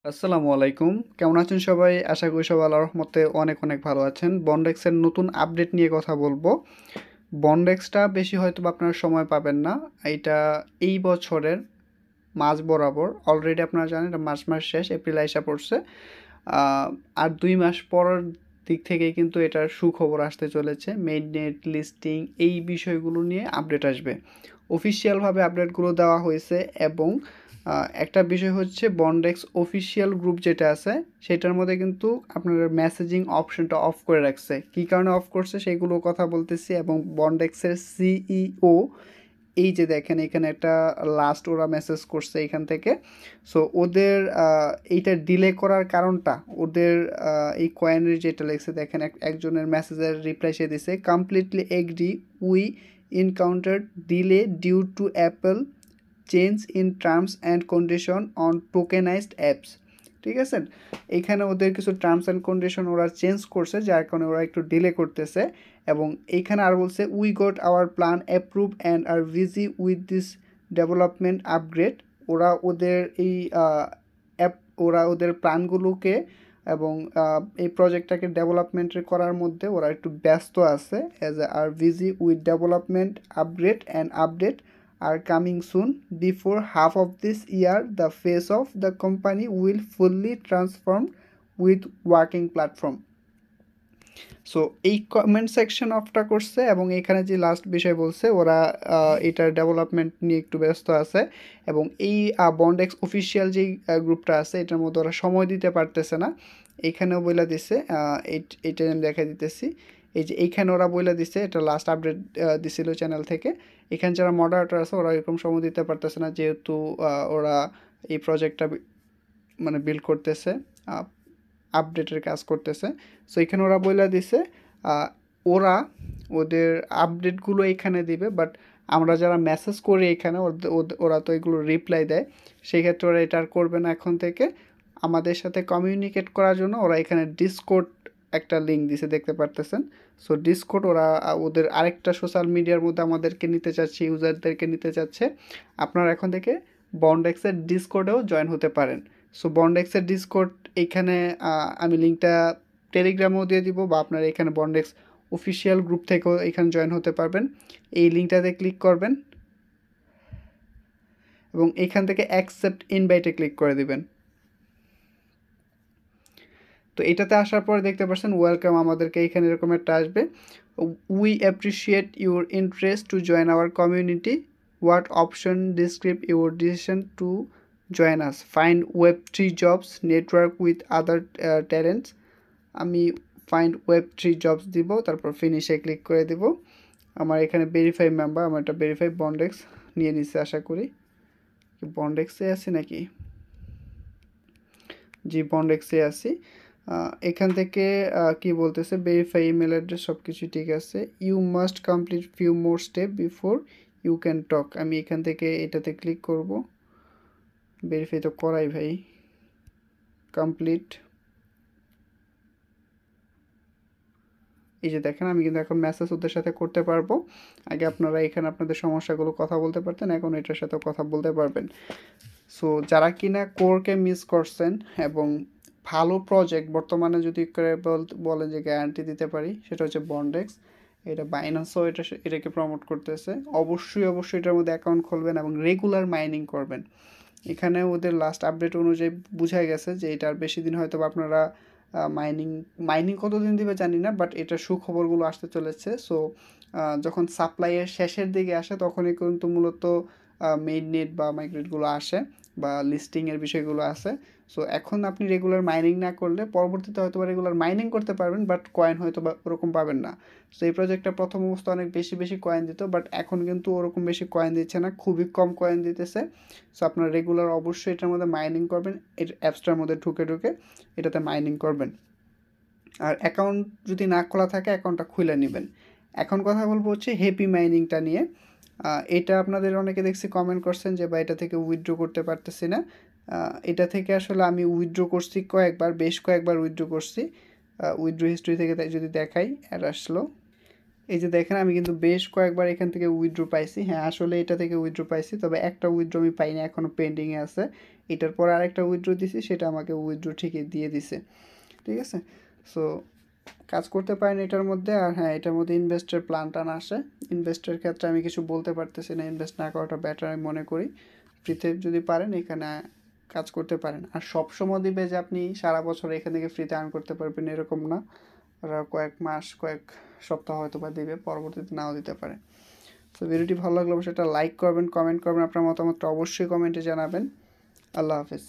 আসসালামু আলাইকুম। কেমন আছেন সবাই? আশা করি সবাই আল্লাহর রহমতে অনেক অনেক ভালো আছেন। বন্ডেক্সের নতুন আপডেট নিয়ে কথা বলবো। বন্ডেক্সটা বেশি হয়তোবা আপনারা সময় পাবেন না। এইটা এই বছরের মাঝ বরাবর অলরেডি আপনারা জানেন এটা মার্চ মাস শেষ, এপ্রিল আইসা পড়ছে। আর ২ মাস পরের দিক থেকেই কিন্তু এটার সুখবর আসতে চলেছে। মেইননেট, লিস্টিং এই বিষয়গুলো নিয়ে আপডেট আসবে। অফিসিয়ালভাবে আপডেটগুলো দেওয়া হয়েছে এবং একটা বিষয় হচ্ছে বন্ডেক্স অফিসিয়াল গ্রুপ যেটা আছে সেটার মধ্যে কিন্তু আপনার মেসেজিং অপশনটা অফ করে রাখছে। কী কারণে অফ করছে সেগুলো কথা বলতেছি এবং বন্ডেক্সের সিইও এই যে দেখেন এখানে একটা লাস্ট ওরা মেসেজ করছে এখান থেকে। সো ওদের এইটা ডিলে করার কারণটা ওদের এই কয়েনের যেটা লেগেছে দেখেন একজনের মেসেজের রিপ্লাই সে দিছে, completely agree we encounter delay due to Apple change in terms and condition on tokenized apps. ঠিক আছে, এইখানে ওদের কিছু টার্মস অ্যান্ড কন্ডিশন ওরা চেঞ্জ করছে যার কারণে ওরা একটু ডিলে করতেছে। এবং এইখানে আর বলছে we got our plan approve and are busy with this development upgrade. ওরা ওদের এই অ্যাপ ওরা ওদের প্ল্যানগুলোকে এবং এই প্রজেক্টটাকে ডেভেলপমেন্ট করার মধ্যে ওরা একটু ব্যস্ত আছে। As are busy with development upgrade and update are coming soon. Before half of this year, the face of the company will fully transform with working platform. So এই কমেন্ট সেকশন অফটা করছে এবং এখানে যে লাস্ট বিষয় বলছে ওরা এটার development নিয়ে একটু ব্যস্ত আছে এবং এই বন্ডেক্স অফিসিয়াল যেই গ্রুপটা আছে এটার মধ্যে ওরা সময় দিতে পারতেছে না। এইখানেও বইলা দিছে, এইটা আমি দেখা দিতেছি। এই যে এইখানে ওরা বইলা দিছে, এটা লাস্ট আপডেট দিছিল চ্যানেল থেকে। এখানে যারা মডারেটর আছে ওরা এরকম সময় দিতে পারতেছে না যেহেতু ওরা এই প্রজেক্টটা মানে বিল্ড করতেছে, আপডেটের কাজ করতেছে। সো এখানে ওরা বইলা দিছে ওরা ওদের আপডেটগুলো এখানে দিবে, বাট আমরা যারা মেসেজ করি এখানে ওরা তো এগুলো রিপ্লাই দেয়, সেই ক্ষেত্রে ওরা এটা আর করবে না এখন থেকে। আমাদের সাথে কমিউনিকেট করার জন্য ওরা এখানে ডিসকোড একটা লিঙ্ক দিছে দেখতে পারতেছেন। সো ডিসকোড ওরা ওদের আরেকটা সোশ্যাল মিডিয়ার মধ্যে আমাদেরকে নিতে চাচ্ছে, ইউজারদেরকে নিতে চাচ্ছে। আপনারা এখন থেকে বন্ডেক্সের ডিসকোডেও জয়েন হতে পারেন। সো বন্ডেক্সের ডিসকোড এইখানে আমি লিঙ্কটা টেলিগ্রামেও দিয়ে দিব বা আপনারা এখানে বন্ডেক্স অফিসিয়াল গ্রুপ থেকেও এখানে জয়েন হতে পারবেন। এই লিঙ্কটাতে ক্লিক করবেন এবং এখান থেকে অ্যাকসেপ্ট ইনভাইটে ক্লিক করে দিবেন। তো এটাতে আসার পর দেখতে পাচ্ছেন ওয়েলকাম, আমাদেরকে এখানে এরকম একটা আসবে, we appreciate your interest to join our community, what option describe your decision to join us, find web 3 jobs, network with other talents. আমি ফাইন্ড ওয়েব 3 জবস দিব, তারপর ফিনিশে ক্লিক করে দিব। আমার এখানে ভেরিফাই মেম্বার, আমার একটা ভেরিফাই বন্ডেক্স নিয়ে নিচ্ছে আশা করি। বন্ডেক্সে আছি নাকি? জি বন্ডেক্সে আছি। এখান থেকে কি বলতেছে, ভেরিফাই ইমেল অ্যাড্রেস সব কিছু ঠিক আছে। You must complete few more step before you can talk. আমি এখান থেকে এটাতে ক্লিক করব। ভেরিফাই তো করাই ভাই, কমপ্লিট। এই যে দেখেন আমি কিন্তু এখন মেসেজ ওদের সাথে করতে পারবো। আগে আপনারা এখানে আপনাদের সমস্যাগুলো কথা বলতে পারতেন, এখন এটার সাথে কথা বলতে পারবেন। সো যারা কিনা কোরকে মিস করছেন এবং ভালো প্রজেক্ট বর্তমানে যদি করে বলেন যে গ্যারান্টি দিতে পারি, সেটা হচ্ছে বন্ডেক্স। এটা বাইন্যান্সও এটাকে প্রমোট করতেছে। অবশ্যই অবশ্যই এটার মধ্যে অ্যাকাউন্ট খুলবেন এবং রেগুলার মাইনিং করবেন। এখানে ওদের লাস্ট আপডেট অনুযায়ী বোঝা গেছে যে এটার বেশি দিন হয়তো আপনারা মাইনিং মাইনিং কতদিন দিবে জানি না, বাট এটার সুখবরগুলো আসতে চলেছে। সো যখন সাপ্লাইয়ের শেষের দিকে আসে তখনই কিন্তু মূলত মেইন নেট বা মাইগ্রেটগুলো আসে বা লিস্টিংয়ের বিষয়গুলো আসে। সো এখন আপনি রেগুলার মাইনিং না করলে পরবর্তীতে হয়তো বা রেগুলার মাইনিং করতে পারবেন, বাট কয়েন হয়তো বা ওরকম পাবেন না। সো এই প্রজেক্টটা প্রথম অবস্থা অনেক বেশি বেশি কয়েন দিত, বাট এখন কিন্তু ওরকম বেশি কয়েন দিচ্ছে না, খুবই কম কয়েন দিতেছে। সো আপনার রেগুলার অবশ্যই এটার মধ্যে মাইনিং করবেন, এর অ্যাপসটার মধ্যে ঢুকে ঢুকে এটাতে মাইনিং করবেন। আর অ্যাকাউন্ট যদি না খোলা থাকে অ্যাকাউন্টটা খুলে নেবেন। এখন কথা বলবো হচ্ছে হ্যাপি মাইনিংটা নিয়ে। এটা আপনাদের অনেকে দেখছি কমেন্ট করছেন যে বা এটা থেকে উইথড্র করতে পারতেছি না। এটা থেকে আসলে আমি উইথড্র করছি বেশ কয়েকবার উইথড্র করছি। উইথড্র হিস্ট্রি থেকে যদি দেখাই, অ্যাড আসলো। এই যে দেখেন আমি কিন্তু বেশ কয়েকবার এখান থেকে উইথড্র পাইছি। হ্যাঁ, আসলে এটা থেকে উইথড্র পাইছি, তবে একটা উইথড্র আমি পাইনি, এখনও পেন্ডিংয়ে আছে। এটার পর আরেকটা উইথড্র দিছি, সেটা আমাকে উইথড্র ঠিকই দিয়ে দিছে। ঠিক আছে, সো কাজ করতে পারেন এটার মধ্যে। আর হ্যাঁ, এটার মধ্যে ইনভেস্টের প্ল্যান টান আসে। ইনভেস্টের ক্ষেত্রে আমি কিছু বলতে পারতেছি না, ইনভেস্ট না করাটা বেটার আমি মনে করি। ফ্রিতে যদি পারেন এখানে কাজ করতে পারেন। আর সব সময় দিবে যে আপনি সারা বছর এখান থেকে ফ্রিতে আর্ন করতে পারবেন এরকম না। ওরা কয়েক মাস, কয়েক সপ্তাহ হয়তো বা দিবে, পরবর্তীতে নাও দিতে পারে। তো ভিডিওটি ভালো লাগলে অবশ্যই একটা লাইক করবেন, কমেন্ট করবেন, আপনার মতামতটা অবশ্যই কমেন্টে জানাবেন। আল্লাহ হাফেজ।